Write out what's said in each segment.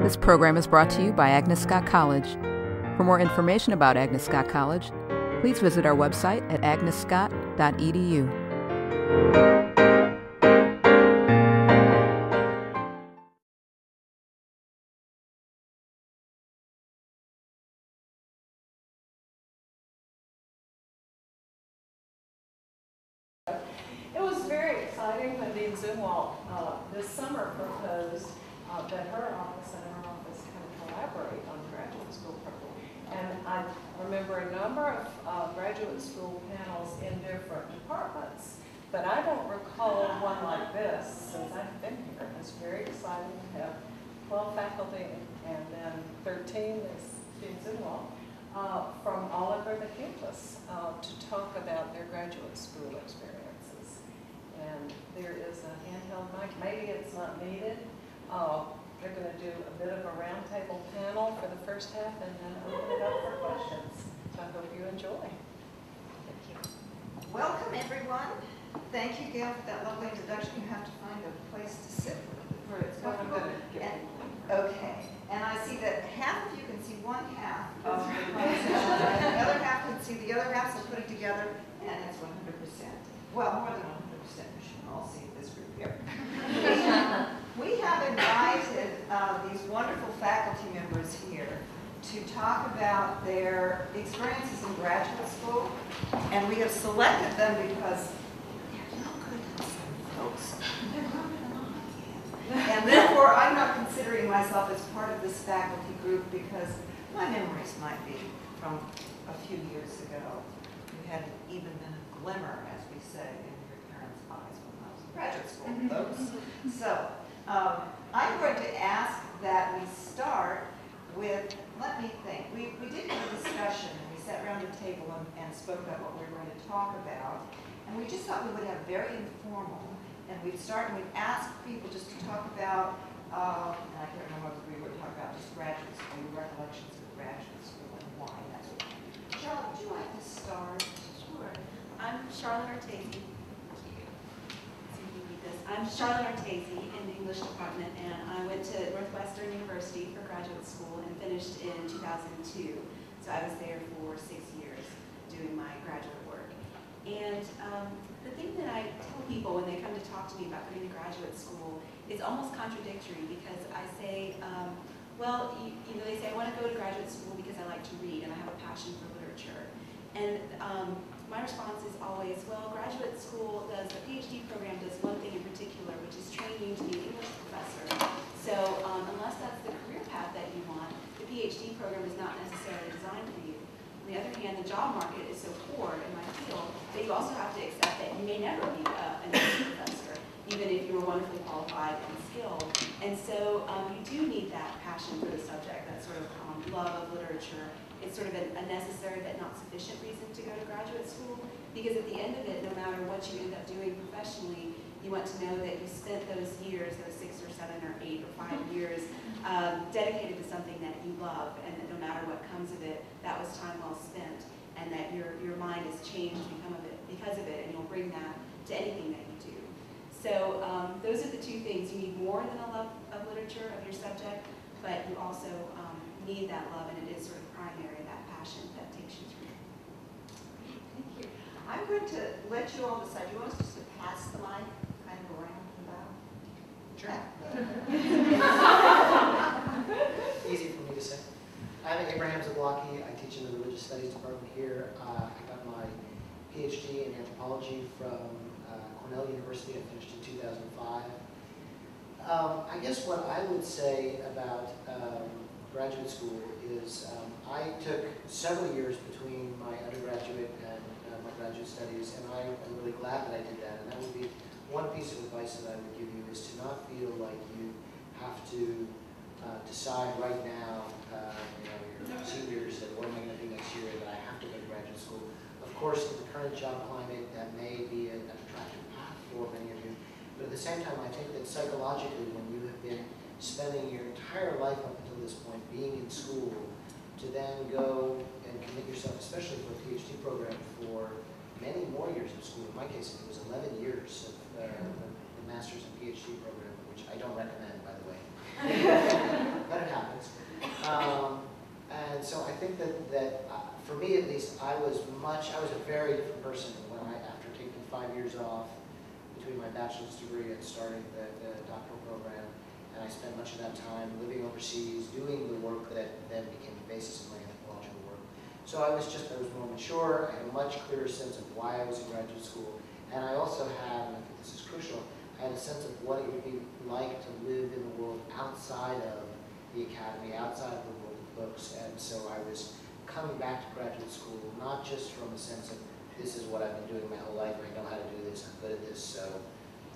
This program is brought to you by Agnes Scott College. For more information about Agnes Scott College, please visit our website at agnesscott.edu. It was very exciting when Dean Zumwalt this summer proposed that her office and our office kind of collaborate on graduate school program. And I remember a number of graduate school panels in different departments, but I don't recall one like this since I've been here. It's very exciting to have 12 faculty and then 13 as Dean Zumwalt from all over the campus to talk about their graduate school experiences. And there is a handheld mic. Maybe it's not needed. They're going to do a bit of a roundtable panel for the first half and then open it up for questions. So I hope you enjoy. Thank you. Welcome, everyone. Thank you, Gail, for that lovely introduction. You have to find a place to sit where it's comfortable. Okay. And I see that half of you can see one half of the presentation, and the other half can see the other half, so put it together, and it's 100%. Well, more than 100%. You should all see this group here. We have invited these wonderful faculty members here to talk about their experiences in graduate school, and we have selected them because they're no good at some folks. They're not yet. And therefore, I'm not considering myself as part of this faculty group because my memories might be from a few years ago. You hadn't even been a glimmer, as we say, in your parents' eyes when I was in graduate school, folks. So, I'm going to ask that we start with, let me think. We did have a discussion, and we sat around the table and spoke about what we were going to talk about. And we just thought we would have very informal. And we'd start and we'd ask people just to talk about, and I can't remember what we were talking about, just graduate school, recollections of graduate school and why. That's what. Charlotte, would you like to start? Sure. I'm Charlotte Artese. I'm Charlotte Artese in the English department, and I went to Northwestern University for graduate school and finished in 2002. So I was there for 6 years doing my graduate work. And the thing that I tell people when they come to talk to me about going to graduate school is almost contradictory because I say, well, you know, they say I want to go to graduate school because I like to read and I have a passion for literature. And my response is always, well, graduate school does, the PhD program does one thing in particular, which is train you to be an English professor. So unless that's the career path that you want, the PhD program is not necessarily designed for you. On the other hand, the job market is so poor in my field that you also have to accept that you may never be an English professor, even if you were wonderfully qualified and skilled. And so you do need that passion for the subject, that sort of love of literature. It's sort of a necessary but not sufficient reason to go to graduate school, because at the end of it, no matter what you end up doing professionally, you want to know that you spent those years, those 6 or 7 or 8 or 5 years, dedicated to something that you love, and that no matter what comes of it, that was time well spent, and that your mind has changed because of it, and you'll bring that to anything that you do. So those are the two things. You need more than a love of literature, of your subject, but you also need that love, and it is sort of primary, that passion that takes you through. Thank you. I'm going to let you all decide. Do you want us just to pass the mic, kind of around and about? Sure. Easy for me to say. I'm Abraham Zablocki. I teach in the Religious Studies department here. I got my PhD in anthropology from Cornell University. I finished in 2005. I guess what I would say about graduate school is I took several years between my undergraduate and my graduate studies, and I am really glad that I did that. And that would be one piece of advice that I would give you is to not feel like you have to decide right now, you know, your seniors that what am I going to do next year, that I have to go to graduate school. Of course, in the current job climate, that may be an attractive path for many of you. But at the same time, I think that psychologically, when you have been spending your entire life up until this point being in school, to then go and commit yourself, especially for a PhD program, for many more years of school. In my case, it was 11 years of the master's and PhD program, which I don't recommend, by the way. But it happened. for me at least, I was a very different person when after taking 5 years off between my bachelor's degree and starting the doctoral program, and I spent much of that time living overseas, doing the work that then became the basis of my anthropological work. So I was more mature, I had a much clearer sense of why I was in graduate school, and I also had, and I think this is crucial, I had a sense of what it would be like to live in the world outside of the academy, outside of the world of books, and so I was coming back to graduate school, not just from a sense of this is what I've been doing my whole life, I know how to do this, I'm good at this, so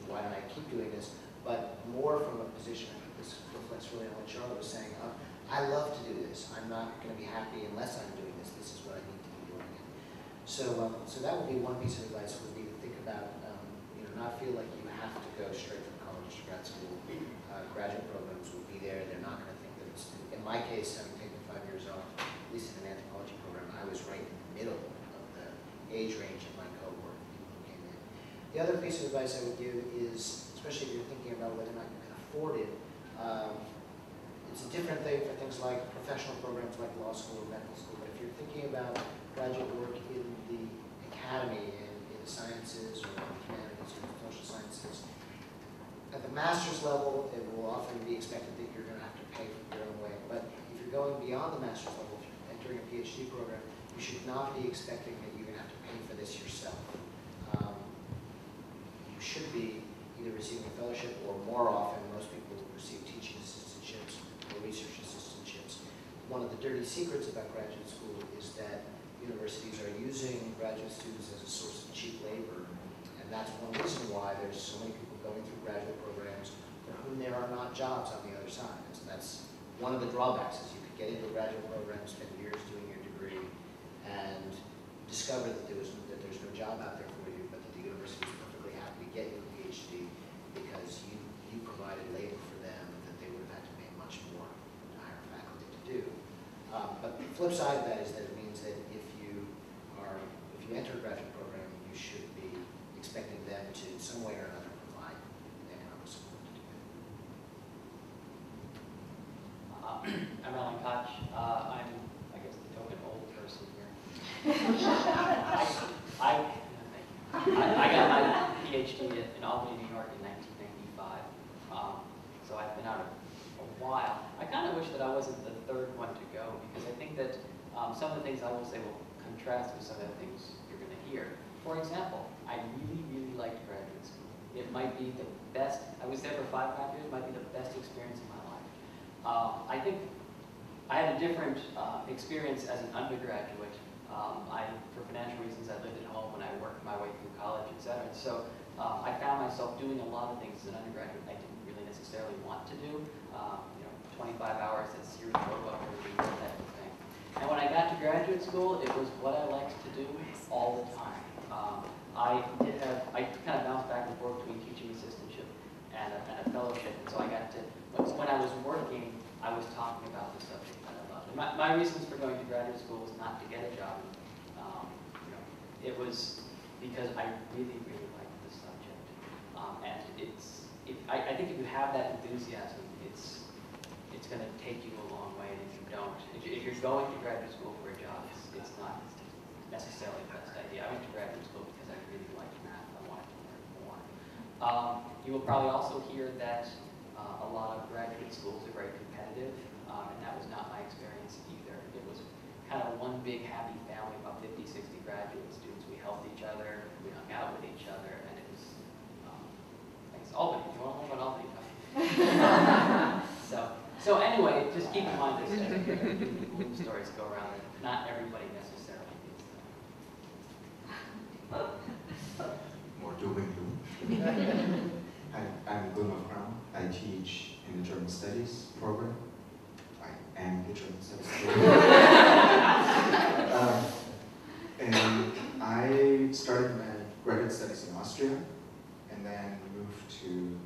why don't I keep doing this, but more from a position, I think this reflects really on what Charlotte was saying, I love to do this, I'm not going to be happy unless I'm doing this, this is what I need to be doing. So that would be one piece of advice, would be to think about, not feel like you have to go straight from college to grad school. Graduate programs will be there, they're not going to think that it's, in my case, having taken 5 years off, at least in an anthropology program, I was right in the middle of the age range of my cohort, people who came in. The other piece of advice I would give is, especially if you're thinking about whether or not you can afford it, it's a different thing for things like professional programs like law school or medical school, but if you're thinking about graduate work in the academy, in the sciences or humanities or social sciences, at the master's level, it will often be expected that you're going to have to pay for your own way. But if you're going beyond the master's level, if you're entering a PhD program, you should not be expecting that you're going to have to pay for this yourself. You should be either receiving a fellowship, or more often, most people receive teaching assistantships or research assistantships. One of the dirty secrets about graduate school is that universities are using graduate students as a source of cheap labor, and that's one reason why there's so many people going through graduate programs for whom there are not jobs on the other side. So that's one of the drawbacks, is you could get into a graduate program, spend years doing your degree, and discover that there's no job out there for you, but that the university is perfectly happy to get you a PhD because you provided labor for them that they would have had to pay much more to hire faculty to do. But the flip side of that is that it means that if you enter a graduate program, you should be expecting them to, some way or another, provide the economic support to do it. I'm Alan Koch. I'm, I guess, the token old person here. I got my PhD in Albany, New York in 1995. So I've been out a while. I kind of wish that I wasn't the third one to go, because I think that some of the things I will say will contrast with some of the things you're going to hear. For example, I really, really liked graduate school. It might be the best, I was there for 5 years, it might be the best experience of my life. I think I had a different experience as an undergraduate. For financial reasons, I lived at home when I worked my way through college, etc. And so I found myself doing a lot of things as an undergraduate I didn't really necessarily want to do. 25 hours at Sears Roebuck or that type of thing. And when I got to graduate school, it was what I liked to do all the time. I kind of bounced back and forth between teaching assistantship and a fellowship, and so I got to, when I was working, I was talking about the subject that I loved. And my reasons for going to graduate school was not to get a job. It was because I really, really liked the subject. And I think if you have that enthusiasm, it's going to take you a long way. And if you don't, if you're going to graduate school for a job, it's not necessarily the best idea. I went to graduate school because I really liked math. I wanted to learn more. You will probably also hear that a lot of graduate schools are very competitive, and that was not my experience either. It was kind of one big happy family, about 50, 60 graduate students. We helped each other, we hung out with each other, and it was, I guess, Albany. You want to know about Albany? So anyway, just keep in mind this, as stories go around, that not everybody necessarily needs them. More doom and gloom. I'm Gunnar Crown. I teach in the German Studies program. I am the German Studies program. And I started my graduate studies in Austria and then moved to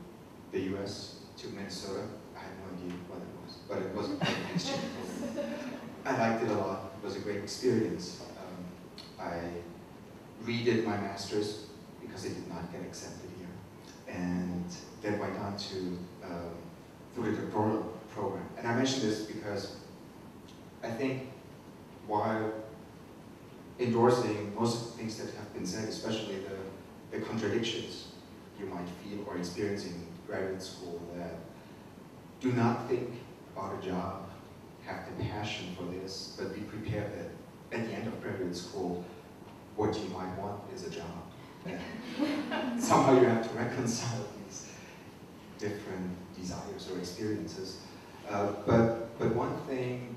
the US, to Minnesota. I have no idea what it was, but it was an exchange program. I liked it a lot. It was a great experience. I redid my master's because I did not get accepted here, and then went on to through the doctoral program. And I mention this because I think while endorsing most of the things that have been said, especially the contradictions you might feel or experience in graduate school, that do not think about a job, have the passion for this, but be prepared that at the end of graduate school, what you might want is a job. And somehow you have to reconcile these different desires or experiences. But one thing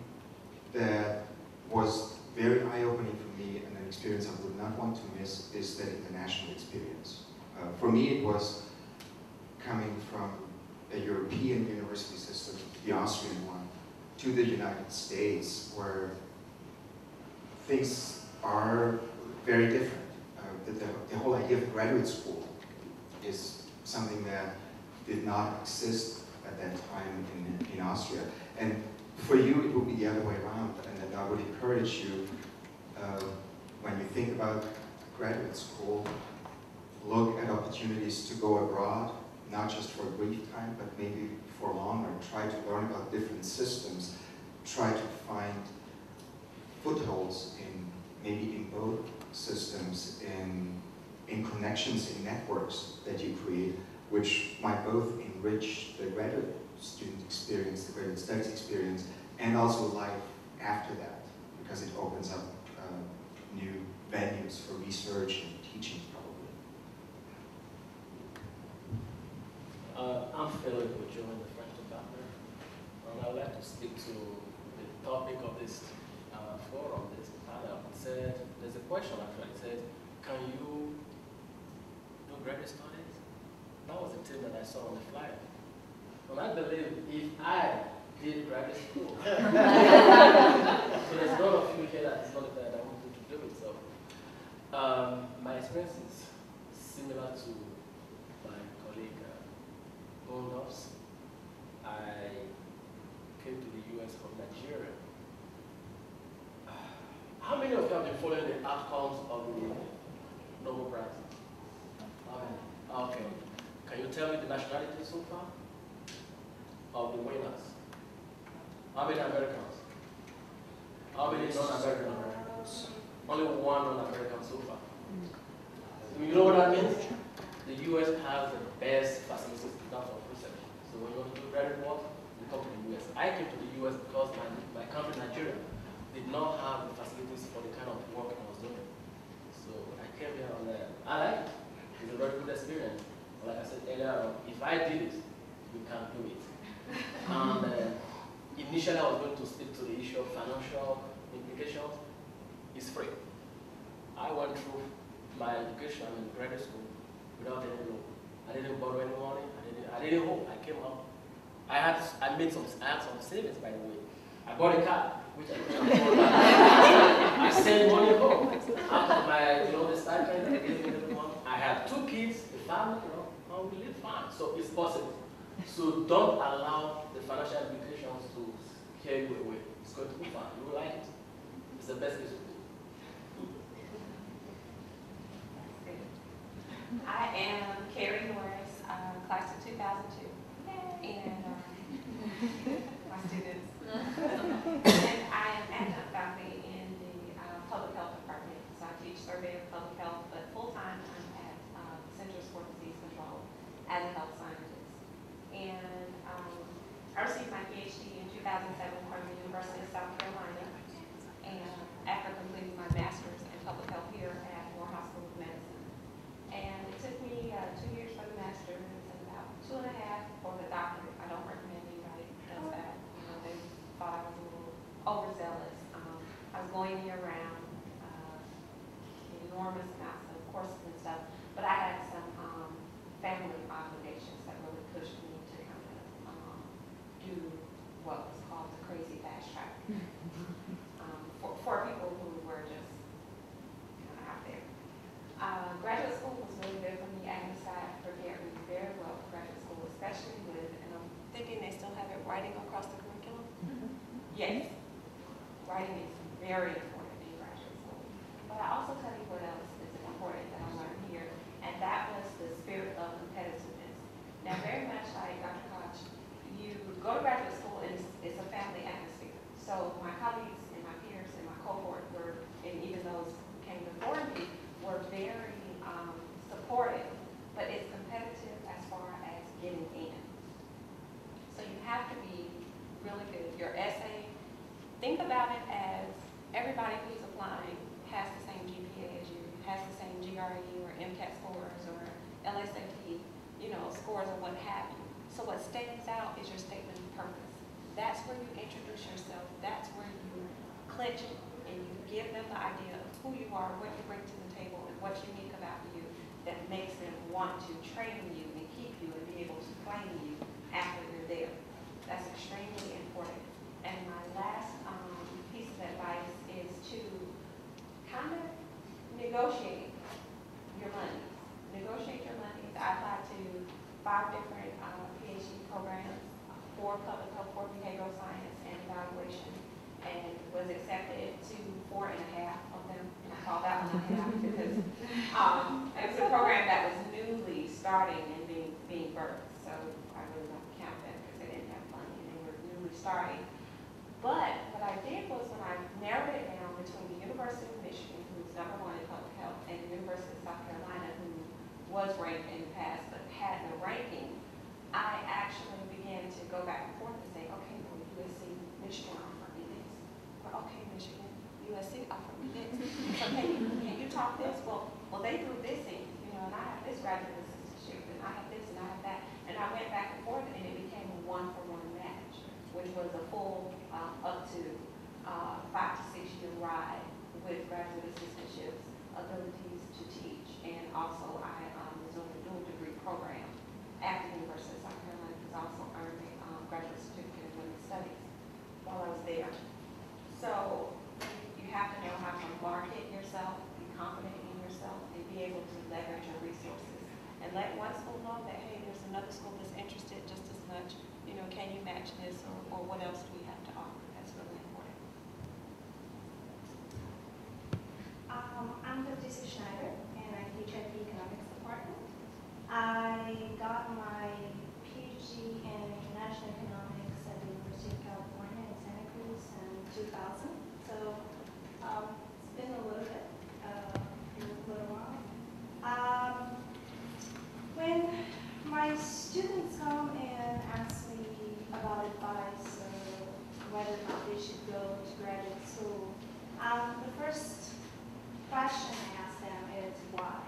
that was very eye-opening for me and an experience I would not want to miss is that international experience. For me, it was coming from a European university system, the Austrian one, to the United States, where things are very different. The whole idea of graduate school is something that did not exist at that time in Austria. And for you, it would be the other way around. And I would encourage you, when you think about graduate school, look at opportunities to go abroad, not just for a brief time, but maybe for longer. Try to learn about different systems. Try to find footholds maybe in both systems, in connections, in networks that you create, which might both enrich the graduate student experience, the graduate studies experience, and also life after that, because it opens up new venues for research and teaching, probably. I'm Philip Ojo in the French department, and I would like to speak to the topic of this forum, this panel. There's a question actually. It says, can you do graduate studies? That was the thing that I saw on the flyer. And I believe if I did graduate school, so there's a lot of you here that is not that I want you to do it. So my experience is similar to my colleague Olaf's. I came to the US from Nigeria. How many of you have been following the outcomes of the Nobel Prize? Okay. Can you tell me the nationality so far of the winners? How many Americans? How many non-Americans? Only one non-American so far. You know what that means? The US has the best facilities in terms of research. So when you want to do graduate work, you come to the US. I came to the US because my country, Nigeria, did not have the facilities for the kind of work I was doing. So I came here and I like it. It's a very good experience. But like I said earlier, if I did it, you can do it. And initially I was going to speak to the issue of financial implications. It's free. I went through my education in graduate school without any loan. I didn't borrow any money. I didn't hope. I came out. I had some savings, by the way. I bought a car, which I couldn't afford. I sent money home. After my, the stipend I gave everyone. I had 2 kids, a family, and we live fine. So it's possible. So don't allow the financial implications to scare you away. It's going to be fun. You will like it. It's the best case of it. I am Carrie Norris, class of 2002. And my students. And I am adjunct faculty in the public health department. So I teach survey of public health, but full-time I'm at Centers for Disease Control as a health scientist. And I received my PhD in 2007 from the University of South Carolina. And after completing my master's in public health here at Morehouse School of Medicine. And it took me 2 years for the master's and about 2.5 for the doctorate. I don't recommend anybody does that. They thought I was a little overzealous. I was going year round, enormous amounts of courses and stuff, but I had some family obligations that really pushed me to kind of do what was called the crazy fast track for people who were just out there. Graduate school was really good for me. Agnes Scott prepared me very well for graduate school, especially with, and I'm thinking they still have it, writing across the curriculum. Yes, writing is very important in graduate school. But I also tell you what else is important that I learned here, and that was the spirit of competitiveness. Now, very much like Dr. Koch, you go to graduate school and it's a family atmosphere. So my colleagues and my peers and my cohort were, and even those have to be really good. Your essay, think about it as everybody who's applying has the same GPA as you, has the same GRE or MCAT scores or LSAT, scores or what have you. So what stands out is your statement of purpose. That's where you introduce yourself. That's where you clinch it and you give them the idea of who you are, what you bring to the table, and what's unique about you that makes them want to train you and keep you and be able to claim you after you're there. That's extremely important. And my last piece of advice is to kind of negotiate your money. Negotiate your money. I applied to 5 different PhD programs, 4 public health, 4 behavioral science, and evaluation, and was accepted to 4.5 of them. And I call that one a half because it was a program that was newly starting and being birthed. So I really don't count that because they didn't have money and they were newly starting. But what I did was when I narrowed it down between the University of Michigan, who's #1 in public health, and the University of South Carolina, who was ranked in the past but had no ranking, I actually began to go back and forth and say, okay, well, USC, Michigan offered me this. Or okay, Michigan, USC offered me this. So can you talk this? Well, they threw this in, and I have this graduate assistantship, and I have this, and I have that. And I went back and forth, and it became a 1-for-1 match, which was a full up to 5 to 6 year ride with graduate assistantships, abilities to teach, and also I was doing a dual degree program at the University of South Carolina because I also earned a graduate certificate in women's studies while I was there. So you have to know how to market yourself, be confident in yourself, and be able to leverage your resources. And let one school know that, hey, there's another school that's interested just as much. Can you match this, or what else do we have to offer? That's really important. I'm Patricia Schneider, and I teach at the economics department. I got my PhD in international economics at the University of California in Santa Cruz in 2000. So it's been a little bit, a little while. When my students come and ask me about advice or whether or not they should go to graduate school, the first question I ask them is why.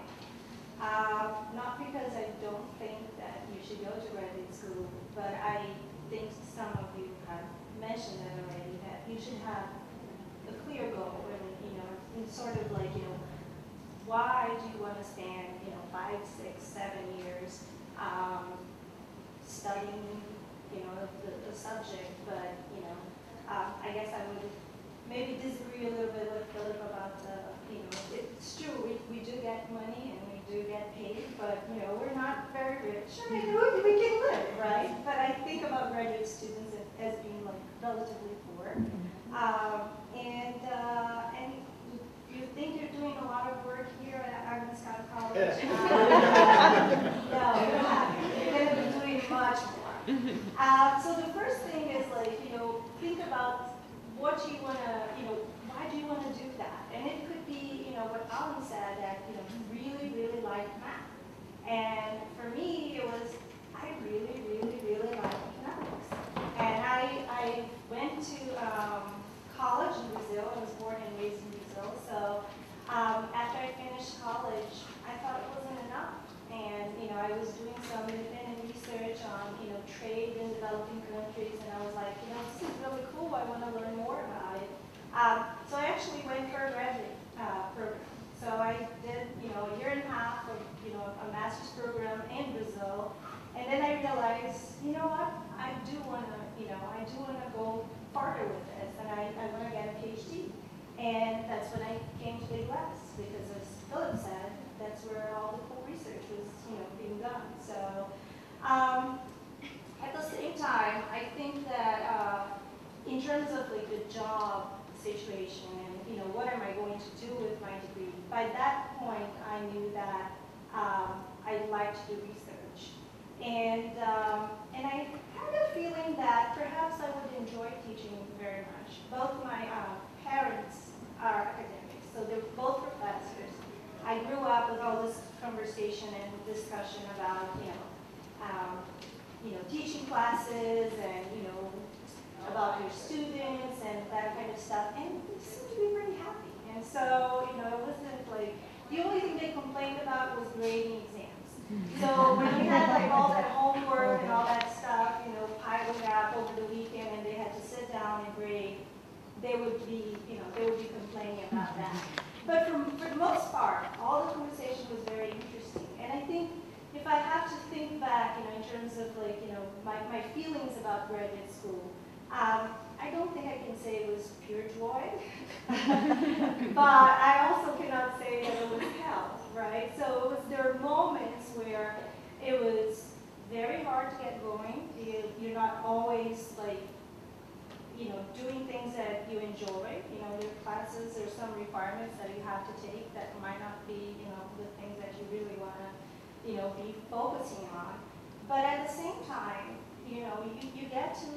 Not because I don't think that you should go to graduate school, but I think some of you have mentioned that already, that you should have a clear goal and sort of like, why do you want to spend, 5, 6, 7 years studying, the subject, but, I guess I would maybe disagree a little bit with Philip about it's true, we do get money and we do get paid, but, we're not very rich. I mean, we can live, right? But I think about graduate students as being like relatively poor. And you think you're doing a lot of work here at Agnes Scott College. No, you're not. You're going to be doing much more. So the first thing is like, think about what you want to, why do you want to do that? And it could be, what Alan said, that, you really, really like math. And for me, it was, I really, really, really like economics. And I went to college in Brazil. I was born and raised in Brazil. So after I finished college, I thought it wasn't enough. And, I was doing some independent research on, trade in developing countries. And I was like, this is really cool. I want to learn more about it. So I actually went for a graduate program. So I did, a year and a half of, a master's program in Brazil. And then I realized, you know what? I do want to go farther with this. And I want to get a PhD. And that's when I came to the US, because as Philip said, that's where all the cool research was, being done. So at the same time, I think that in terms of like the job situation and what am I going to do with my degree, by that point I knew that I'd like to do research. And I had a feeling that perhaps I would enjoy teaching very much. Both my parents are academics, so they're both professors. I grew up with all this conversation and discussion about, teaching classes and, about your students and that kind of stuff, and they seemed to be very happy. And so, it wasn't like, the only thing they complained about was grading exams. So when we had like all that homework and all that stuff, piling up over the weekend and they had to sit down and grade, they would be complaining about that. But for the most part, all the conversation was very interesting. And I think if I have to think back, in terms of like, my feelings about graduate school, I don't think I can say it was pure joy, but I also cannot say that it was hell, right? So there were moments where it was very hard to get going. You're not always like, doing things that you enjoy. There are classes, there's some requirements that you have to take that might not be, the things that you really want to, be focusing on. But at the same time, you get to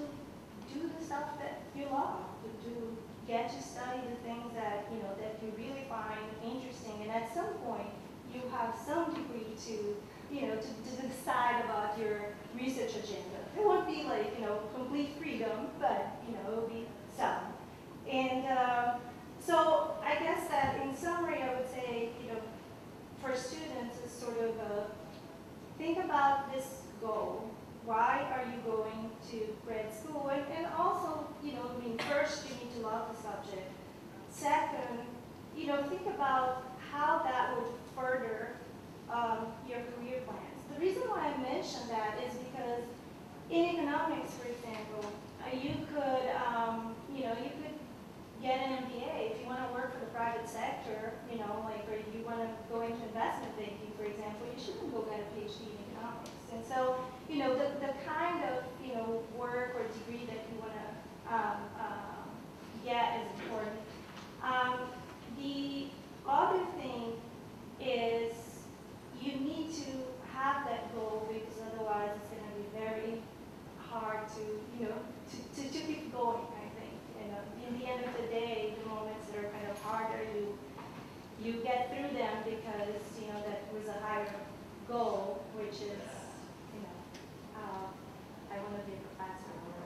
do the stuff that you love, to get to study the things that, that you really find interesting. And at some point, you have some degree to, to decide about your research agenda. It won't be like, complete freedom, but, it'll be some. And so I guess that in summary, I would say, for students, it's sort of think about this goal. Why are you going to grad school? And also, first you need to love the subject. Second, think about how that would further your career plans. The reason why I mention that is because in economics, for example, you could, you could get an MBA if you want to work for the private sector, or you want to go into investment banking, for example, you shouldn't go get a PhD in economics. And so, the kind of, work or degree that you want to get is important. The other thing is you need to have that goal because otherwise it's going to be very hard to, to keep going, I think. In the end of the day, the moments that are kind of harder, you get through them because, that was a higher goal, which is, I want to be a professor or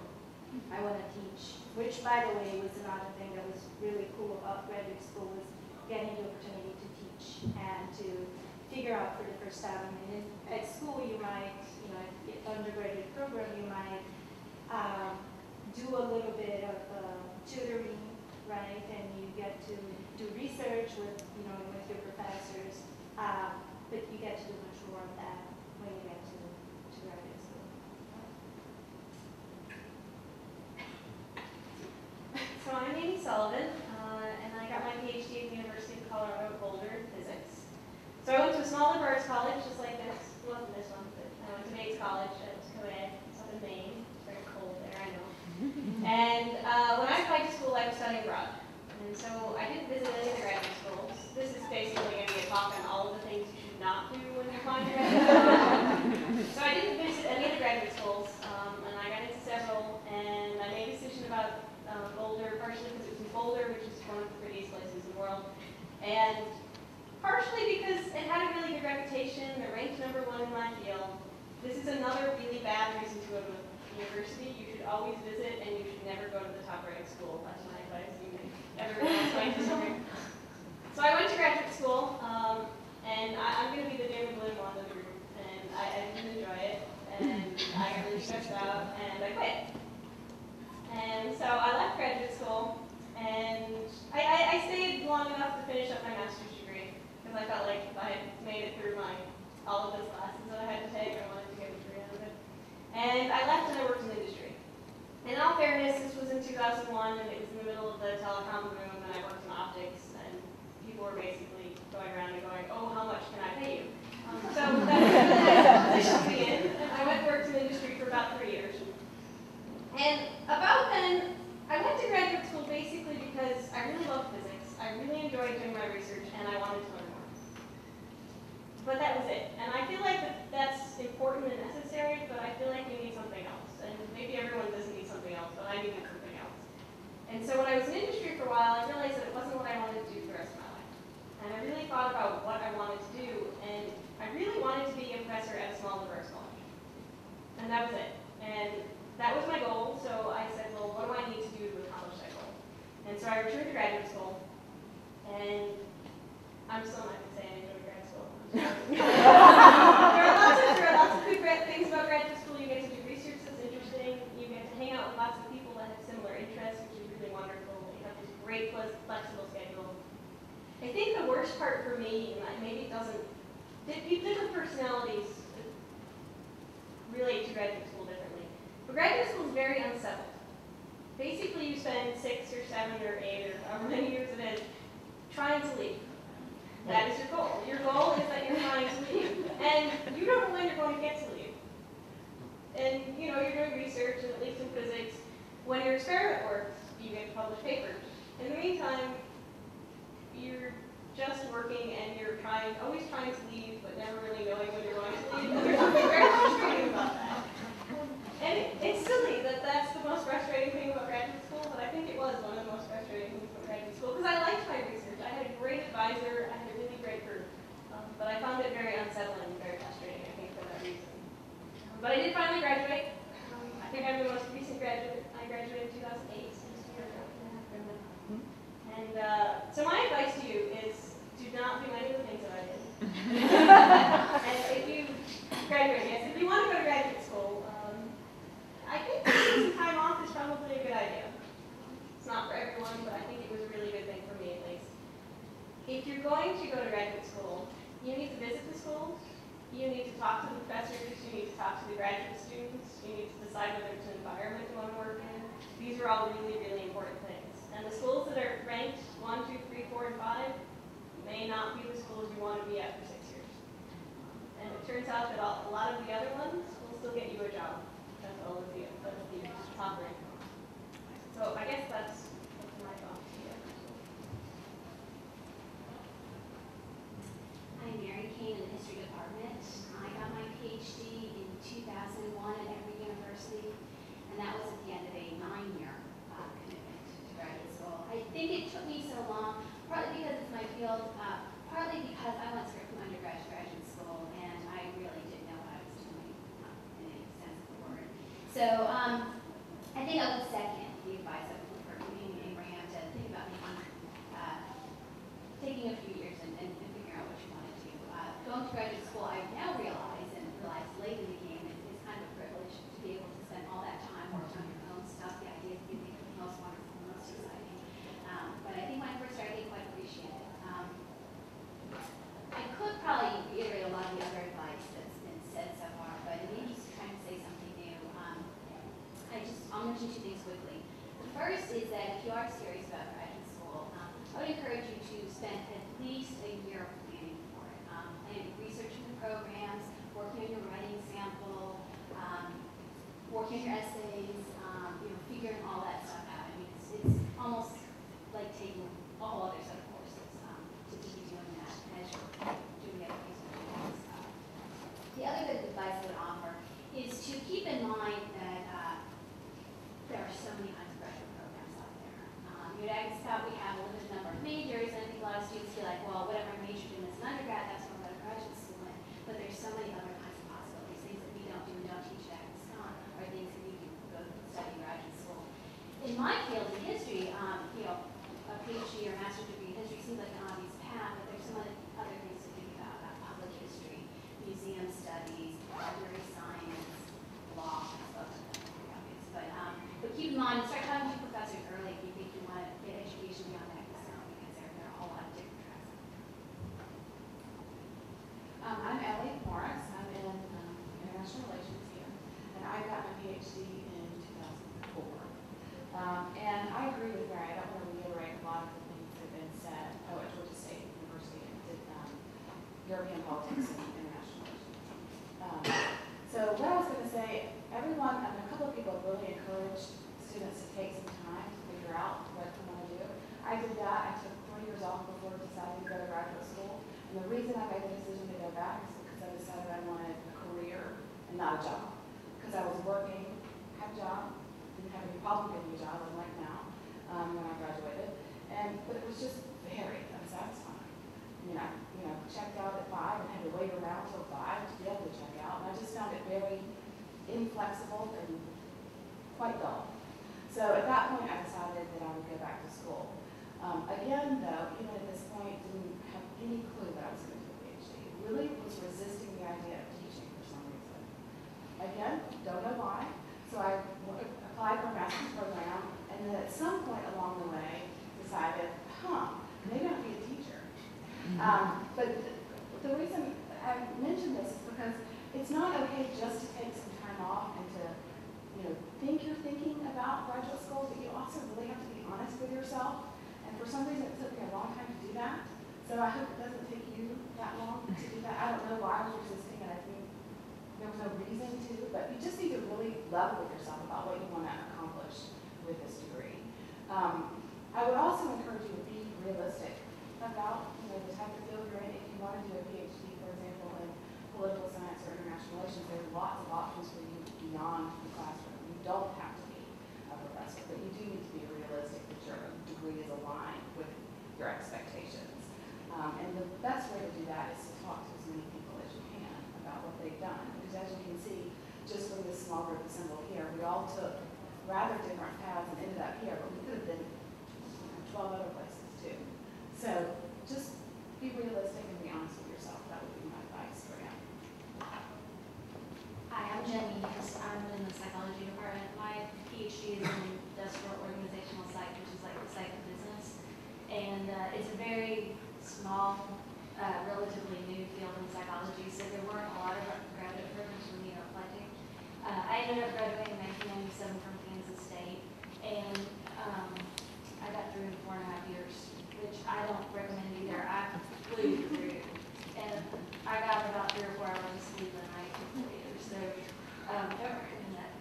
I want to teach, which, by the way, was another thing that was really cool about graduate school was getting the opportunity to teach and to figure out for the first time. I mean, at school, you might, undergraduate program, you might do a little bit of tutoring, right? And you get to do research with, with your professors, but you get to do much more of that when you get to graduate school. So I'm Amy Sullivan, and I got my PhD at the University of Colorado Boulder in physics. So I went to a small liberal arts college just like this. It wasn't this one, but I went to Bates College at co-ed. It's up in Maine. It's very cold there, I know. And when I applied to school, I was studying abroad. And so I didn't visit any of the graduate schools. This is basically going to be a talk on all of the things you should not do when you're applying to graduate school. So I didn't visit any of the graduate schools, and I got into several, and I made a decision about Boulder, partially because it was in Boulder, which is one of the prettiest places in the world, and partially because it had a really good reputation. It ranked #1 in my field. This is another really bad reason to go to a university. You should always visit, and you should never go to the top-ranked school. That's my advice. You may everyone else might disagree. So I went to graduate school, and I'm going to be the doom and gloom one of the group, and I didn't enjoy it, and I got really stressed out, and I quit. And so I left graduate school, and I stayed long enough to finish up my master's degree, because I felt like if I had made it through all of those classes that I had to take, I wanted to get a degree out of it. And I left and I worked in industry. In all fairness, this was in 2001, and it was in the middle of the telecom boom, and I worked in optics, and people were basically going around and going, oh, how much can I pay you? So that was a nice position to be in, and I went and worked in industry for about 3 years. And about then, I went to graduate school basically because I really loved physics, I really enjoyed doing my research, and I wanted to learn more. But that was it. And I feel like that's important and necessary, but I feel like we need something else. And maybe everyone doesn't need something else, but I needed something else. And so when I was in industry for a while, I realized that it wasn't what I wanted to do for the rest of my life. And I really thought about what I wanted to do, and I really wanted to be a professor at a small liberal arts college. And that was it. And that was my goal, so I said, well, what do I need to do to accomplish that goal? And so I returned to graduate school, and I'm still not going to say I enjoyed grad school. there are lots of good things about graduate school. You get to do research that's interesting. You get to hang out with lots of people that have similar interests, which is really wonderful. You have this great, flexible schedule. I think the worst part for me, and maybe it doesn't, different personalities relate to graduate school differently. But graduate school is very unsettled. Basically, you spend 6 or 7 or 8 or however many years it is trying to leave. That is your goal. Your goal is that you're trying to leave. And you don't know when you're going to get to leave. And you know, you're doing research, and at least in physics, when your experiment works, you get to publish papers. In the meantime, you're just working and you're always trying to leave, but never really knowing when you're going to leave. And there's something very frustrating about that. And it's silly that that's the most frustrating thing about graduate school, but I think it was one of the most frustrating things about graduate school, because I liked my research. I had a great advisor, I had a really great group, but I found it very unsettling and very frustrating, I think, for that reason. But I did finally graduate. I think I'm the most recent graduate. I graduated in 2008, so just a year ago. And so my advice to you is do not do any of the things that I did. And if you graduate, yes, if you want to go to graduate school, I think taking some time off is probably a good idea. It's not for everyone, but I think it was a really good thing for me at least. If you're going to go to graduate school, you need to visit the schools, you need to talk to the professors, you need to talk to the graduate students, you need to decide whether it's an environment you want to work in. These are all really, really important things. And the schools that are ranked 1, 2, 3, 4, and 5 may not be the schools you want to be at for 6 years. And it turns out that a lot of the other ones will still get you a job. That's all of the top rank. So I guess that's my thoughts here. I'm Mary Kane in the History Department. I got my PhD in 2001 at Emory University, and that was at the end of a 9-year commitment to graduate school. I think it took me so long, partly because it's my field, partly because I went straight from undergrad to graduate school, and I really didn't know what I was doing in any sense of the word. So I think I was second the advice of Abraham to think about maybe taking a few years and figuring out what you want to do. Going to graduate school, I now realize late in the game, it's kind of a privilege to be able to spend all that time working on your own stuff. The ideas you think are the most wonderful, most exciting. But I think when I first started, I didn't quite appreciate it. I could probably reiterate a lot of the other advice that's been said so far, but maybe just trying to say something new. I'll mention 2 things quickly. The first is that if you are serious about graduate school, I would encourage you to spend at least a year planning for it. Planning, researching the programs, working on your writing sample, working on your essays, figuring all that stuff out. I mean, it's almost like taking a whole other set of courses to be doing that as you're doing the other research and stuff. The other bit of advice I would offer is to keep in mind that there are so many kinds of graduate programs out there. At Agnes Scott, we have a limited number of majors, and I think a lot of students feel like, well, whatever I majored in as an undergrad, that's what I'm going to graduate school in. But there's so many other kinds of possibilities. Things that we don't do and don't teach at Agnes Scott are things that you can go to study in graduate school. In my field, in history, a PhD or master's degree in history seems like an obvious path, but there's some other things to think about public history, museum studies, library science, law, and stuff like that. But keep in mind, start talking to professors early if you think you want to get education beyond Agnes Scott, because there are a whole lot of different tracks. I'm Ellie Morris. I'm in international relations here, and I got my PhD in 2004. And I agree with Mary. I don't want to reiterate a lot of the things that have been said. I went to Georgia State University and did European politics and international relations. So what I was going to say, a couple of people have really encouraged students to take some time to figure out what they want to do. I did that. I took 3 years off before deciding to go to graduate school. And the reason I made the decision to go back is because I decided I wanted a career and not a job. Because I was working, had a job, didn't have any problem getting a job, unlike now, when I graduated. But it was just very unsatisfying. Checked out at 5 and had to wait around till 5 to be able to check out. And I just found it very inflexible and quite dull. So at that point, I decided that I would go back to school. Again, though, even at this point, didn't have any clue that I was going to do a PhD. Really was resisting the idea of teaching for some reason. Again, don't know why. So I applied for a master's program, and then at some point along the way, decided, maybe I'll be a teacher. But the reason I mention this is because it's not okay just to take some time off and to, think you're thinking about graduate school, but you also really have to be honest with yourself. And for some reason, it took me a long time to do that. So I hope it doesn't take you that long to do that. I don't know why I was resisting it. I think there was no reason to, but you just need to really level with yourself about what you want to accomplish with this degree. I would also encourage you to be realistic about the type of field you're in. If you want to do a PhD, for example, in political science or international relations, there's lots of options for you beyond the classroom. You don't have to be a professor, but you do need to be realistic that your degree is aligned with your expectations. And the best way to do that is to talk to as many people as you can about what they've done. Because as you can see, just from this small group assembled here, we all took rather different paths and ended up here, but we could have been 12 other places too. So just be realistic and be honest with yourself. That would be my advice for you. Hi, I'm Jenny. I'm in the psychology department. My PhD is in industrial organizational psych, which is like the psych of business. And it's a very small, relatively new field in psychology, so there weren't a lot of graduate programs for me to apply to. I ended up graduating in 1997 from Kansas State, and I got through in 4.5 years, which I don't recommend either. I flew through, and I got about 3 or 4 hours of sleep a night for 4 years, so don't recommend that.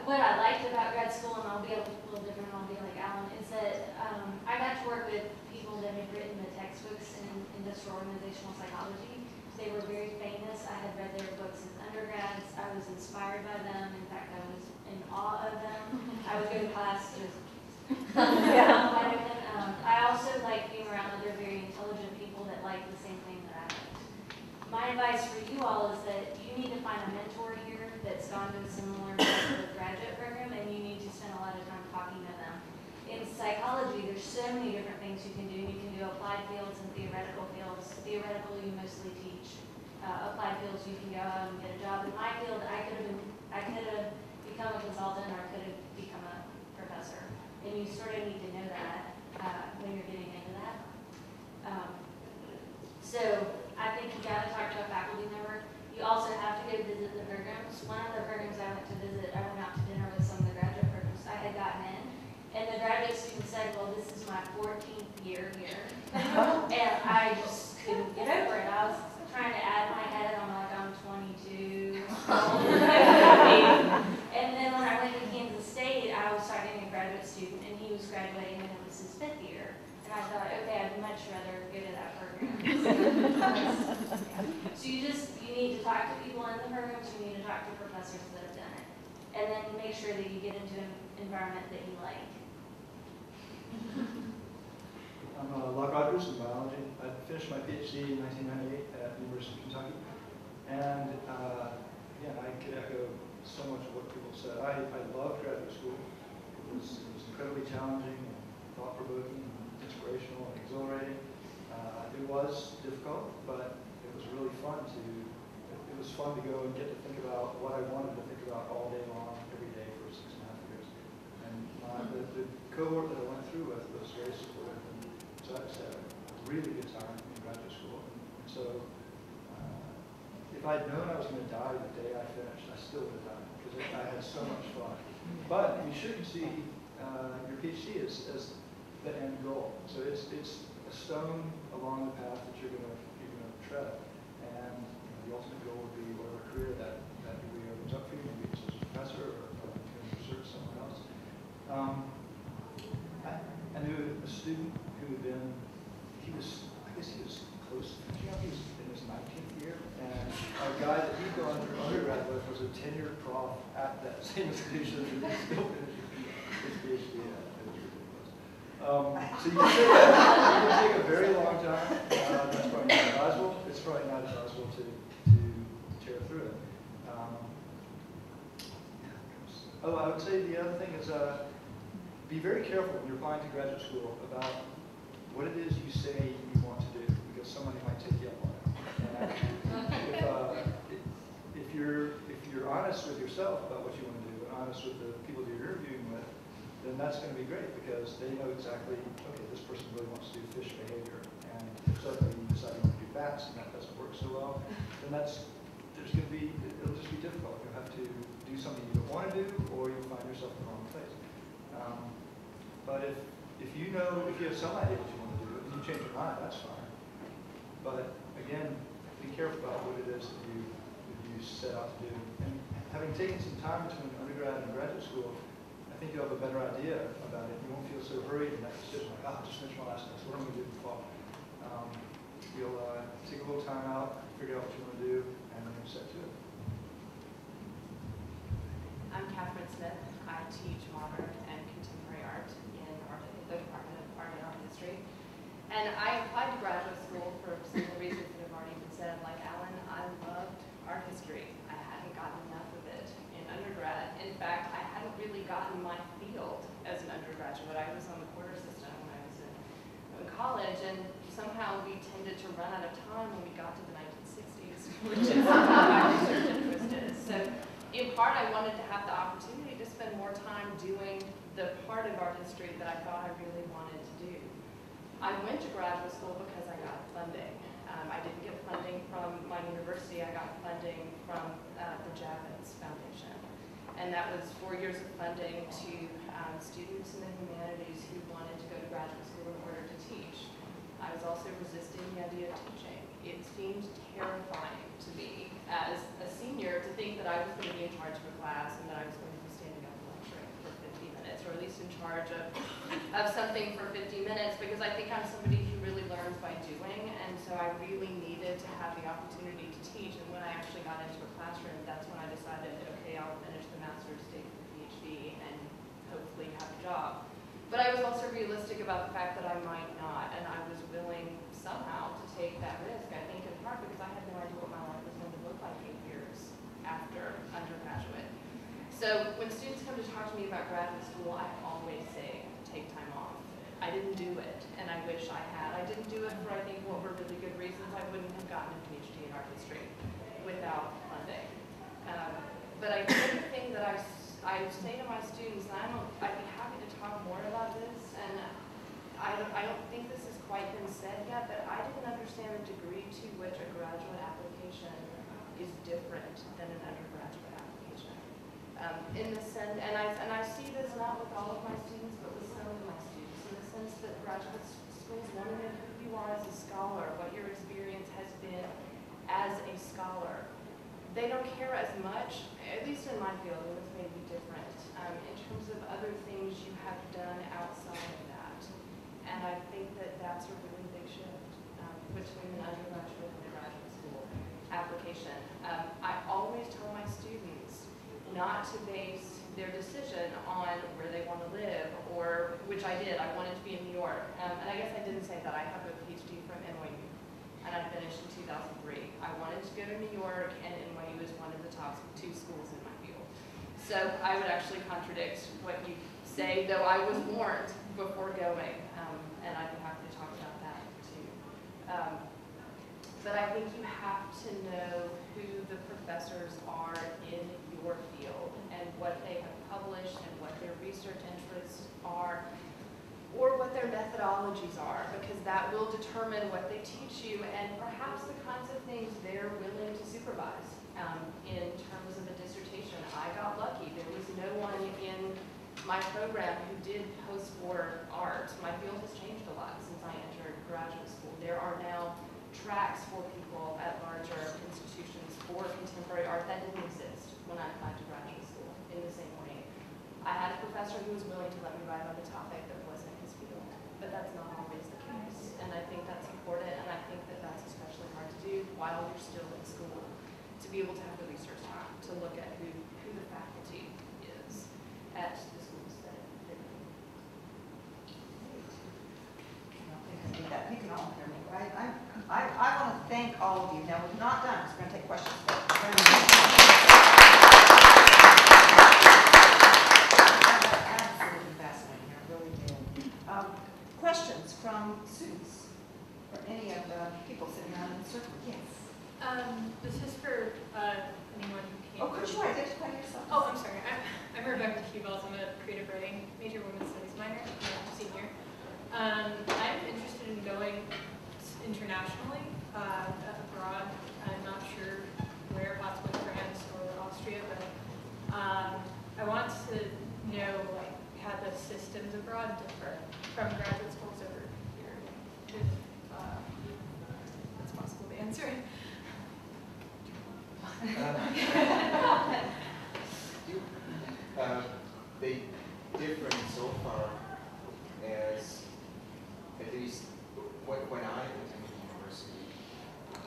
What I liked about grad school, and I'll be a little different, I'll be like Alan, is that I got to work with people that had written the textbooks in industrial organizational psychology. They were very famous. I had read their books as undergrads. I was inspired by them. In fact, I was in awe of them. I would go to class just I also like being around other very intelligent people that like the same thing that I liked. My advice for you all is that you need to find a mentor here that's gone to a similar graduate program, and you need to spend a lot of time talking to them. In psychology, there's so many different things you can do. You can do applied fields and theoretical fields. Theoretical, you mostly teach. Applied fields, you can go out and get a job. In my field, I could have become a consultant, or I could have become a professor. And you sort of need to know that when you're getting into that. So I think you got to talk to a faculty member. You also have to go visit the programs. One of the programs I went to visit, I went out to dinner with some of the graduate programs I had gotten in. And the graduate student said, well, this is my 14th year here. And I just couldn't get over it. I was trying to add my head, I'm like, I'm 22. And then when I went to Kansas State, I was talking to a graduate student, and he was graduating, and it was his 5th year. And I thought, okay, I'd much rather go to that program. So you need to talk to people in the programs, you need to talk to professors that have done it. And then make sure that you get into an environment that you like. I'm Locke Rogers in biology. I finished my PhD in 1998 at the University of Kentucky. And again, I could echo so much of what people said. I loved graduate school. It was incredibly challenging, and thought-provoking, and inspirational, and exhilarating. It was difficult, but it was really fun to. It was fun to go and get to think about what I wanted to think about all day long, every day for 6.5 years. And the cohort that I went through with was very supportive. And so I just had a really good time in graduate school. And so if I had known I was going to die the day I finished, I still would have done it because I had so much fun. But you shouldn't see your PhD as the end goal. So it's a stone along the path that you're going to tread. And the ultimate goal would be whatever career that degree opens up for you. Maybe it's as a professor or doing research somewhere else. I knew a student who had been, I guess he was close to finishing up. He was in his 19th year. And a guy that he'd gone through undergrad with was a tenured prof at that same institution and he's still finishing his PhD at. So you can take a very long time. That's probably not advisable. It's probably not advisable to tear through it. Oh, I would say the other thing is be very careful when you're applying to graduate school about what it is you say you want to do, because somebody might take you up on it. If you're honest with yourself about what you want to do and honest with the people that you're interviewing with, then that's going to be great because they know exactly, okay, this person really wants to do fish behavior. And if suddenly you decide you want to do bats and that doesn't work so well, then it'll just be difficult. You'll have to do something you don't want to do, or you'll find yourself in the wrong place. But if you have some idea what you want to do, and you change your mind, that's fine. But again, be careful about what it is that you set out to do. And having taken some time between undergrad and graduate school, I think you'll have a better idea about it. You won't feel so hurried in that decision, like, oh, just finish my last semester, what am I going to do in the fall? You'll take a little time out, figure out what you want to do, and then you're set to it. I'm Catherine Smith. I teach modern and contemporary art in the Department of Art and Art History. And I applied to graduate school for some of the reasons that have already been said. Like Alan, I loved art history. I hadn't gotten enough of it in undergrad. In fact, I hadn't really gotten my field as an undergraduate. I was on the quarter system when I was in college, and somehow we tended to run out of time when we got to the 1960s, which is what my research interest is. So in part, I wanted to have the opportunity to spend more time doing the part of art history that I thought I really wanted to do. I went to graduate school because I got funding. I didn't get funding from my university. I got funding from the Javits Foundation. And that was 4 years of funding to students in the humanities who wanted to go to graduate school in order to teach. I was also resisting the idea of teaching. It seemed terrifying to me as a senior to think that I was going to be in charge of a class and that I was going to be standing up and lecturing for 50 minutes, or at least in charge of something for 50 minutes, because I think I'm somebody who really learns by doing, and so I really needed to have the opportunity to teach. And when I actually got into a classroom, that's when I decided, okay, I'll finish the master's, take the PhD, and hopefully have a job. But I was also realistic about the fact that I might not, and I was willing somehow to take that risk, I think in part because I had no idea what my life was going to look like 8 years after undergraduate. So when students come to talk to me about graduate school, I always say, take time off. I didn't do it, and I wish I had. I didn't do it for, I think, what were really good reasons. I wouldn't have gotten a PhD in art history without funding. But I think the thing that I say to my students, and I'd be happy to talk more about this, and I don't think this has quite been said yet, but I didn't understand the degree to which a graduate application is different than an undergraduate application. In the sense, and I see this not with all of my students, but with some of my students, in the sense that graduate schools want to know who you are as a scholar, what your experience has been as a scholar. They don't care as much, at least in my field, and this may be different, in terms of other things you have done outside of that. And I think that that's a really big shift between an undergraduate and a graduate school application. I always tell my students not to base their decision on where they want to live, or, which I did, I wanted to be in New York. And I guess I didn't say that. I have a PhD from NYU, and I finished in 2003. I wanted to go to New York, and NYU is one of the top 2 schools in my field. So I would actually contradict what you say, though I was warned before going, and I'd be happy to talk about that too. But I think you have to know who the professors are in your field and what they have published and what their research interests are, or what their methodologies are, because that will determine what they teach you and perhaps the kinds of things they're willing to supervise. In terms of a dissertation, I got lucky. There was no one in my program who did post-war art. My field has changed a lot since I entered graduate school. There are now tracks for people at larger institutions for contemporary art that didn't exist when I applied to graduate school in the same way. I had a professor who was willing to let me write on a topic that wasn't his field, but that's not always the case. And I think that's important, and I think that that's especially hard to do while you're still in school, to be able to have the research time to look at who the faculty is at the schools that they're in. You can all hear me, right? I want to thank all of you. Now, we're not done, because we're going to take questions. Wells. I'm a creative writing major, women's studies minor, and I'm a senior. I'm interested in going internationally, abroad. I'm not sure where, possibly France or Austria, but I want to know like how the systems abroad differ from graduate schools over here. If it's possible to answer. They differ so far as, at least when I attended university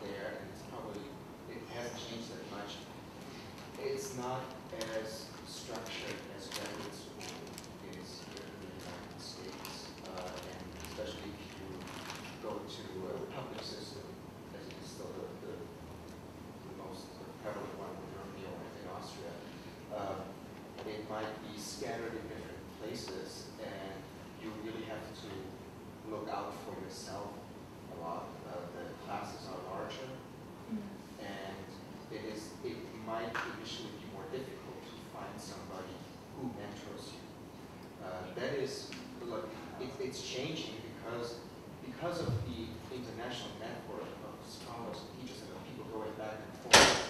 there, and it's probably, it hasn't changed that much. It's not as structured as graduate school is here in the United States, and especially if you go to a public system, as it is still the most prevalent one in Germany or in Austria. It might be scattered in different places, and you really have to look out for yourself a lot. The classes are larger, and it might initially be more difficult to find somebody who mentors you. That is, look, it's changing because of the international network of scholars and teachers and of people going back and forth.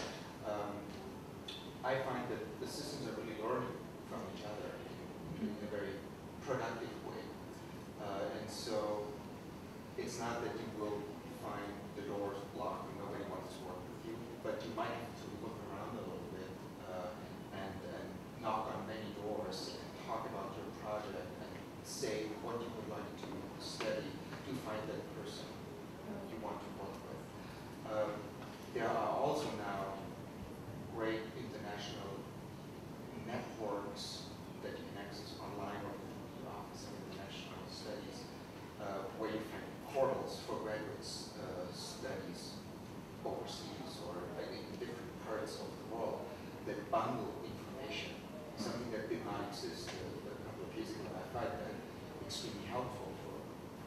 I find that the systems are really learning from each other in a very productive way. And so it's not that you will find the doors blocked and nobody wants to work with you, but you might have to look around a little bit and knock on many doors and talk about your project and say what you would like to study to find that person you want to work with. There are also now great international networks that you can access online or through the Office of International Studies, where you find portals for graduate studies overseas or in different parts of the world that bundle information, something that did not exist a couple of years ago. I find that extremely helpful for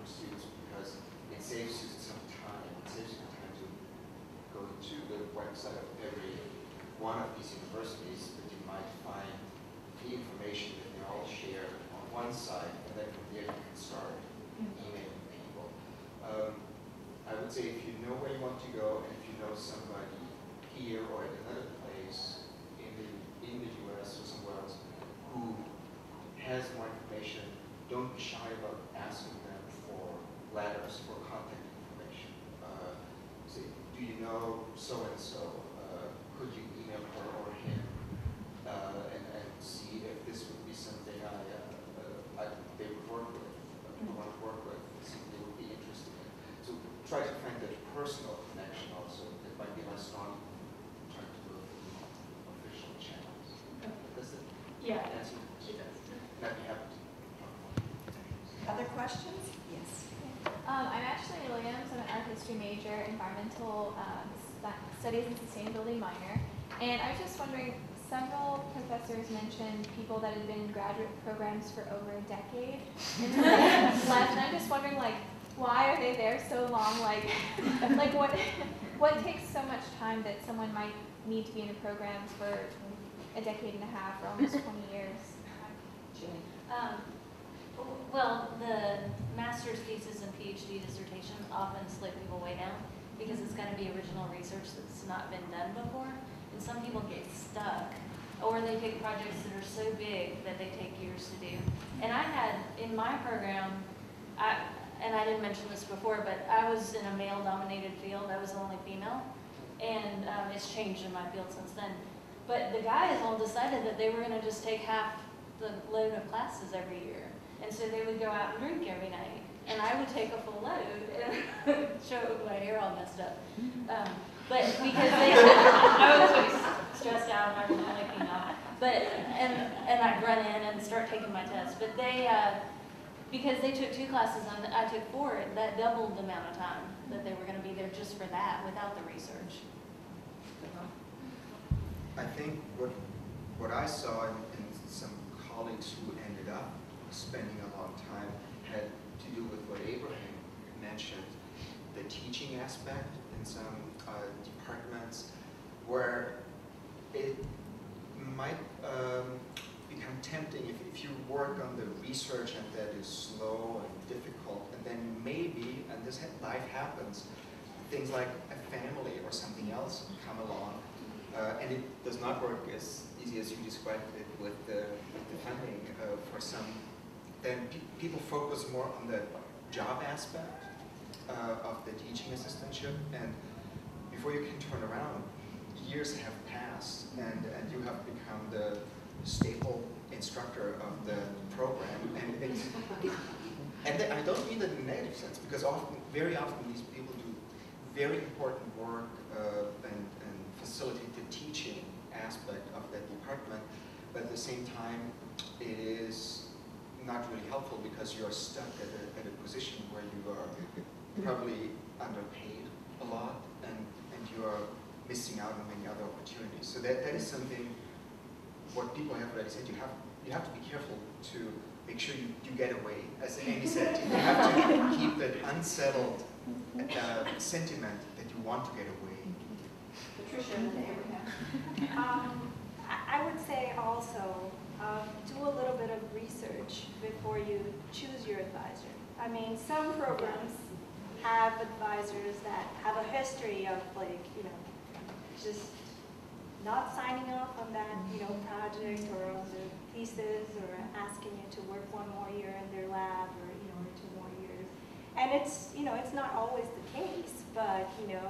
students because it saves you some time. It saves you time to go to the website of every one of these universities, but you might find the information that they all share on one side, and then from there you can start emailing people. I would say if you know where you want to go, and if you know somebody here or at another place in the US or somewhere else who has more information, don't be shy about asking them for letters, for contact information. Say, do you know so-and-so? Could you email her or him and see if this would be something they would work with, want to work with, something they would be interested in. So try to find that personal connection also. It might be less strong trying to go through official channels. Does it? Yeah, answer? it does. I'd be happy to. Other questions? Yes. I'm Ashley Williams. I'm an art history major, environmental studies and sustainability minor. And I was just wondering, several professors mentioned people that had been in graduate programs for over a decade and left. And I'm just wondering, like, why are they there so long? Like what takes so much time that someone might need to be in a program for a decade and a half or almost 20 years? Well, the master's thesis and PhD dissertations often slow people way down because it's got to be original research that's not been done before. And some people get stuck, or they take projects that are so big that they take years to do. And I had, in my program, and I didn't mention this before, but I was in a male-dominated field. I was the only female, and it's changed in my field since then. But the guys all decided that they were going to just take half the load of classes every year. And so they would go out and drink every night. And I would take a full load and show my hair all messed up. But because I was always stressed out and I was only female. But, and I'd run in and start taking my test. But they, because they took 2 classes and I took 4, that doubled the amount of time that they were going to be there just for that without the research. I think what I saw in some colleagues who ended up spending a long time had to do with what Abraham mentioned, the teaching aspect in some departments where it might become tempting if you work on the research and that is slow and difficult, and then maybe, and this life happens, things like a family or something else come along, and it does not work as easy as you described it with the funding for some, then people focus more on the job aspect of the teaching assistantship, and before you can turn around, years have passed, and you have become the staple instructor of the program, and I don't mean that in a negative sense, because very often these people do very important work and facilitate the teaching aspect of that department, but at the same time, it is not really helpful because you're stuck at a position where you are probably underpaid a lot, and you are missing out on many other opportunities. So that is something, what people have already said, you have to be careful to make sure you get away. As Amy said, you have to keep that unsettled sentiment that you want to get away. Patricia and Abraham. I would say also, do a little bit of research before you choose your advisor. I mean, some programs have advisors that have a history of, like, you know, just not signing off on that, you know, project or on the thesis, or asking you to work one more year in their lab, or, you know, or 2 more years. And it's, you know, it's not always the case, but, you know,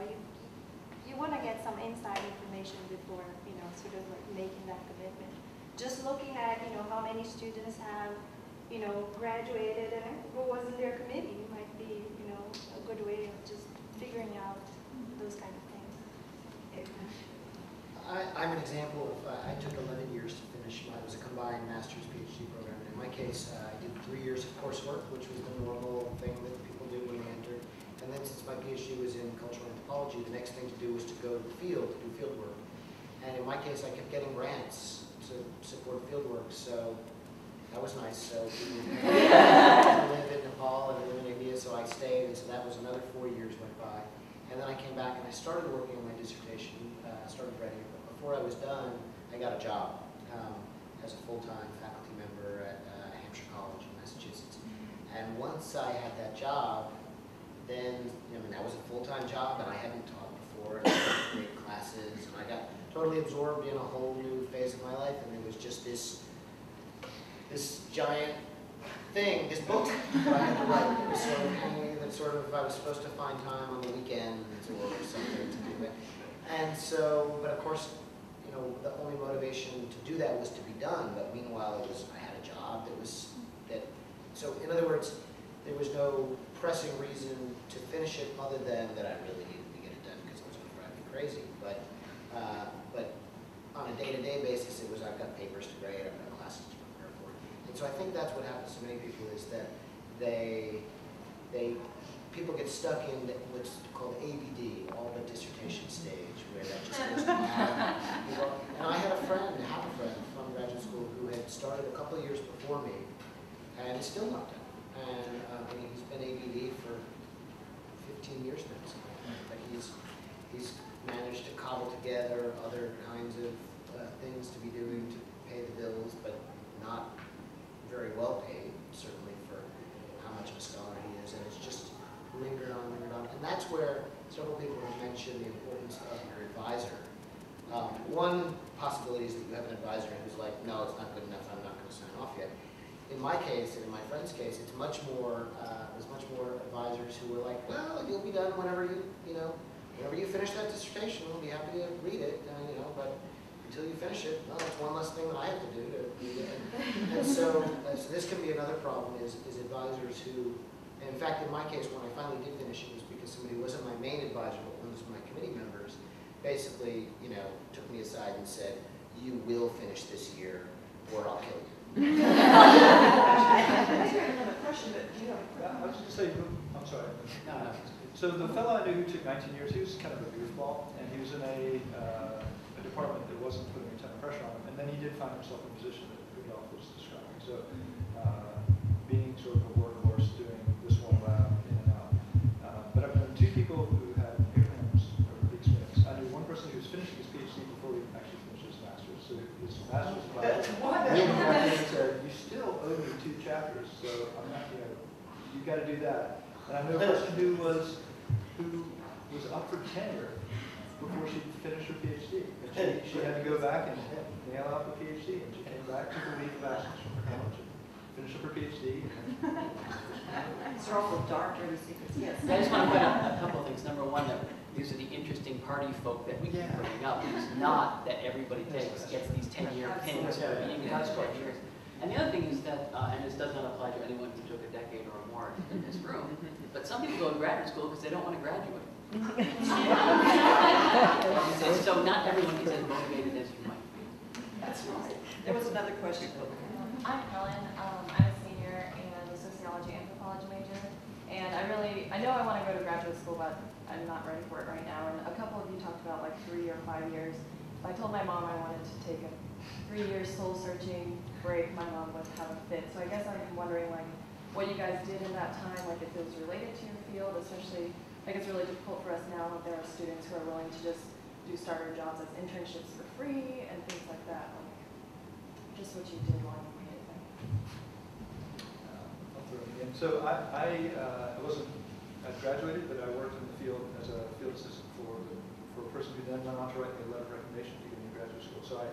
you want to get some inside information before, you know, sort of like making that commitment. Just looking at, you know, how many students have, you know, graduated and who was in their committee might be, you know, a good way of just figuring out those kind of things. I'm an example of, I took 11 years to finish it was a combined master's PhD program. In my case, I did 3 years of coursework, which was the normal thing that people do when they enter. And then since my PhD was in cultural anthropology, the next thing to do was to go to the field, to do field work. And in my case, I kept getting grants to support field work, so that was nice. So I live in Nepal and I live in India, so I stayed, and so that was another 4 years went by. And then I came back and I started working on my dissertation, started writing it. But before I was done, I got a job as a full-time faculty member at Hampshire College in Massachusetts. And once I had that job, then, I mean, that was a full-time job, and I hadn't taught before, and I had great classes, and I got totally absorbed in a whole new phase of my life, and it was just this giant thing, this book that I had to write. It was sort of hanging, that sort of, I was supposed to find time on the weekend or something to do it. And so, but of course, you know, the only motivation to do that was to be done, but meanwhile, I had a job so in other words, there was no pressing reason to finish it other than that I really needed to get it done because it was going to drive me crazy. But on a day-to-day basis, it was I've got papers to grade, I've got classes to prepare for. And so I think that's what happens to many people is that people get stuck in what's called ABD, all but dissertation stage, where that just goes to And I have a friend from graduate school who had started a couple of years before me, and is still not done. And I mean, he's been ABD for 15 years now, but he's managed to cobble together other kinds of things to be doing to pay the bills, but not very well paid, certainly for how much of a scholar he is, and it's just lingered on. And that's where several people have mentioned the importance of your advisor. One possibility is that you have an advisor who's like, no, it's not good enough, I'm not going to sign off yet. In my case, and in my friend's case, it's much more, there's much more advisors who were like, well, you'll be done whenever whenever you finish that dissertation, we'll be happy to read it, but until you finish it, well, that's one less thing that I have to do to read it. And so this can be another problem is advisors who, and in fact, in my case, when I finally did finish it, was because somebody who wasn't my main advisor, but one of my committee members, basically, took me aside and said, you will finish this year, or I'll kill you. I was just going to say, I'm sorry. No. So the fellow I knew who took 19 years, he was kind of a goofball, and he was in a department that wasn't putting a ton of pressure on him, and then he did find himself in a position that Rudolph was describing. So being sort of a workhorse, doing this one lab in and out. But I've known 2 people who had Abraham's experience. I knew one person who was finishing his PhD before he actually finished his master's. So his master's class, chapters, so I'm not, you got to do that. And I know a person who was up for tenure before she finished her PhD. And she had to go back and nail out the PhD, and she came back, took a leave of absence from her college, and finished up her PhD. These are all the dark, dirty secrets. Yes. I just want to point out a couple of things. Number one, that these are the interesting party folk that we keep bringing up. It's not that everybody gets these 10-year pins for being in these 10 years. And the other thing is that, and this does not apply to anyone who took a decade or more in this room, but some people go to graduate school because they don't want to graduate. So not everyone is as motivated as you might be. That's right. There was another question. I'm Helen. I'm a senior and a sociology anthropology major. And I know I want to go to graduate school, but I'm not ready for it right now. And a couple of you talked about like 3 or 5 years. I told my mom I wanted to take a 3-year soul-searching break. My mom would have a fit. So I guess I'm wondering like what you guys did in that time, like if it was related to your field, especially like it's really difficult for us now that there are students who are willing to just do starter jobs as internships for free and things like that. Like just what you did while you were anything. I'll throw it again. So I graduated, but I worked in the field as a field assistant for a person who then went on to write me a letter of recommendation to get into graduate school. So I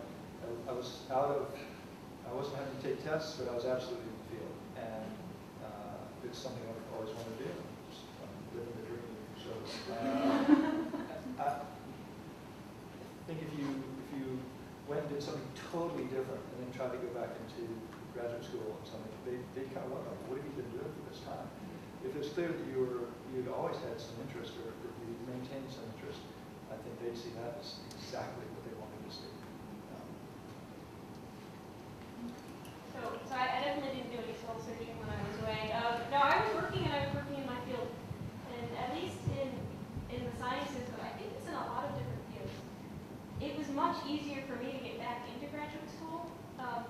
wasn't having to take tests, but I was absolutely in the field, and it's something I've always wanted to do. Just living the dream. So I think if you went and did something totally different and then tried to go back into graduate school or something, they'd kind of wonder, like, what have you been doing for this time? If it's clear that you'd always had some interest, or if you maintained some interest, I think they'd see that as exactly what they wanted to see. So I definitely didn't do any soul searching when I was away. No, I was working and I was working in my field, and at least in the sciences, but I think it's in a lot of different fields. It was much easier for me to get back into graduate school.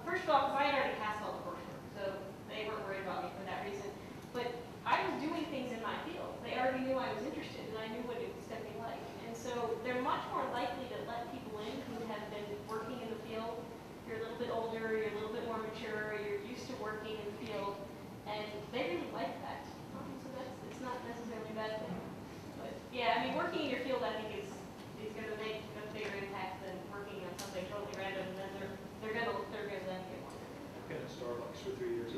First of all, because I had already passed all the coursework, so they weren't worried about me for that reason. But I was doing things in my field. They already knew I was interested, and I knew what it was going to be like. And so they're much more likely to let people in who have been working in the field. You're a little bit older, you're a little bit more mature, you're used to working in the field, and they really like that. So it's not necessarily a bad thing. But yeah, I mean, working in your field, I think, is going to make a bigger impact than working on something totally random, and then they're going to then get one. I've been at Starbucks for 3 years.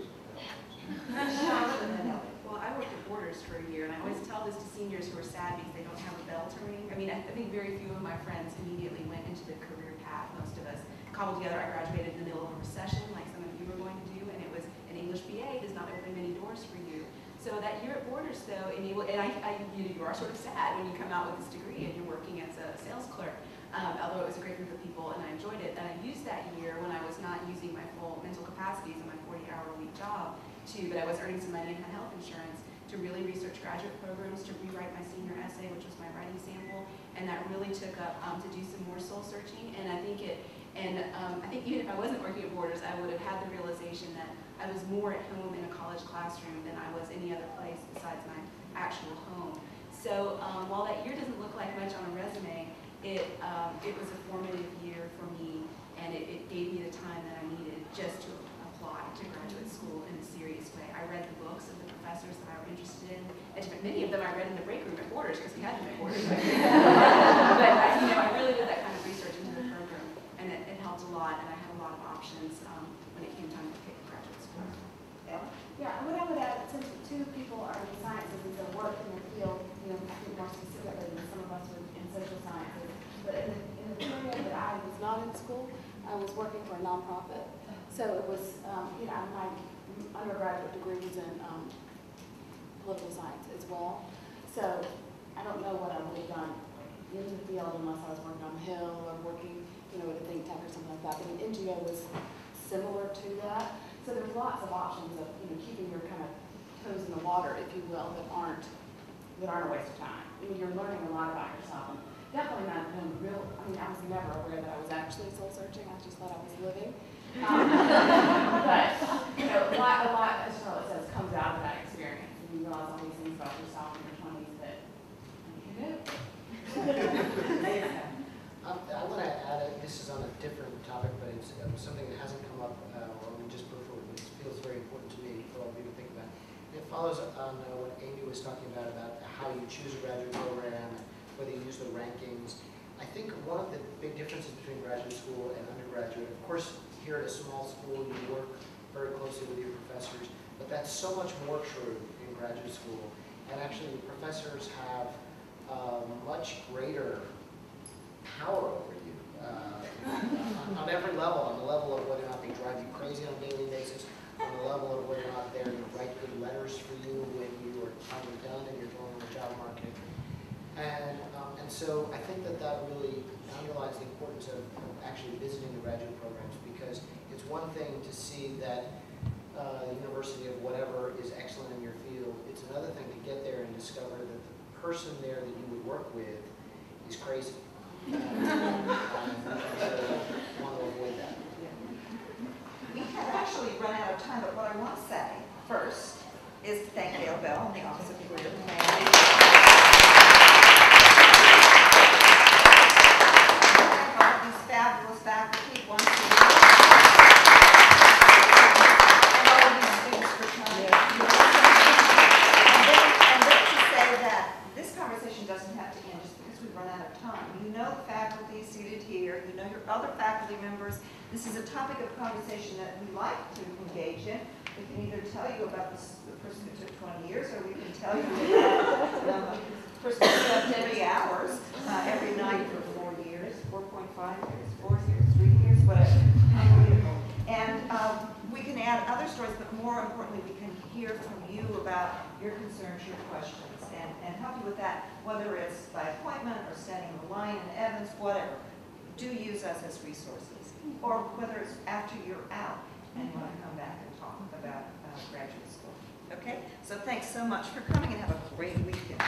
Well, I worked at Borders for a year, and I always tell this to seniors who are sad because they don't have a bell to ring. I mean, I think very few of my friends immediately went into the career path. Most of us cobbled together. I graduated in the middle of a recession, like some of you were going to do, and it was an English BA does not open many doors for you. So that year at Borders, though, enabled, and you are sort of sad when you come out with this degree and you're working as a sales clerk. Although it was a great group of people and I enjoyed it. And I used that year when I was not using my full mental capacities in my 40-hour-a-week job but I was earning some money and had health insurance, to really research graduate programs, to rewrite my senior essay, which was my writing sample. And that really took up to do some more soul searching. And I think even if I wasn't working at Borders, I would have had the realization that I was more at home in a college classroom than I was any other place besides my actual home. So while that year doesn't look like much on a resume, it was a formative year for me, and it gave me the time that I needed just to apply to graduate school in a serious way. I read the books of the professors that I were interested in. Many of them I read in the break room at Borders because we had them at Borders. But I really did that kind of research into the program, and it helped a lot, and I had a lot of options when it came time to pick graduate school. Yeah, what I would add, since the two people are in sciences and work in the field, I think more specifically than some of us were in social sciences, but in the period that I was not in school, I was working for a nonprofit. So it was, my undergraduate degree was in political science as well. So I don't know what I would have done in the field unless I was working on the Hill or working, at a think tank or something like that. But an NGO was similar to that. So there's lots of options of, keeping your kind of toes in the water, if you will, that aren't a waste of time. You're learning a lot about yourself. And definitely not knowing I was never aware that I was actually soul searching. I just thought I was living. But, a lot, as Charlotte says, comes out of that experience. And you realize all these things about yourself in your 20s that you do. I want to add, this is on a different topic, but it's something that hasn't come up, or we just put forward, but it feels very important to me. follows on what Amy was talking about how you choose a graduate program and whether you use the rankings. I think one of the big differences between graduate school and undergraduate, of course, here at a small school, you work very closely with your professors, but that's so much more true in graduate school. And actually, the professors have much greater power over you on every level, on the level of whether or not they drive you crazy on a daily basis, on the level of whether or not they're going to write good letters for you when you are finally done and you're going on the job market. And so I think that really underlines the importance of actually visiting the graduate programs, because it's one thing to see that the university of whatever is excellent in your field. It's another thing to get there and discover that the person there that you would work with is crazy. So I want to avoid that. We have actually run out of time, but what I want to say first is to thank Gail Bell and the Office of Career Planning. Fabulous faculty, once again. And all of these students for coming. And then to say that this conversation doesn't have to end just because we've run out of time. You know the faculty seated here, you know your other faculty members. This is a topic of conversation that we like to engage in. We can either tell you about the person who took 20 years, or we can tell you about the person who slept 3 hours every night for 4 years, 4.5 years, 4 years, 3 years, whatever. Unbelievable. And we can add other stories, but more importantly, we can hear from you about your concerns, your questions, and help you with that, whether it's by appointment or standing in the line in Evans, whatever. Do use us as resources, or whether it's after you're out and you want to come back and talk about graduate school. Okay? So thanks so much for coming, and have a great weekend.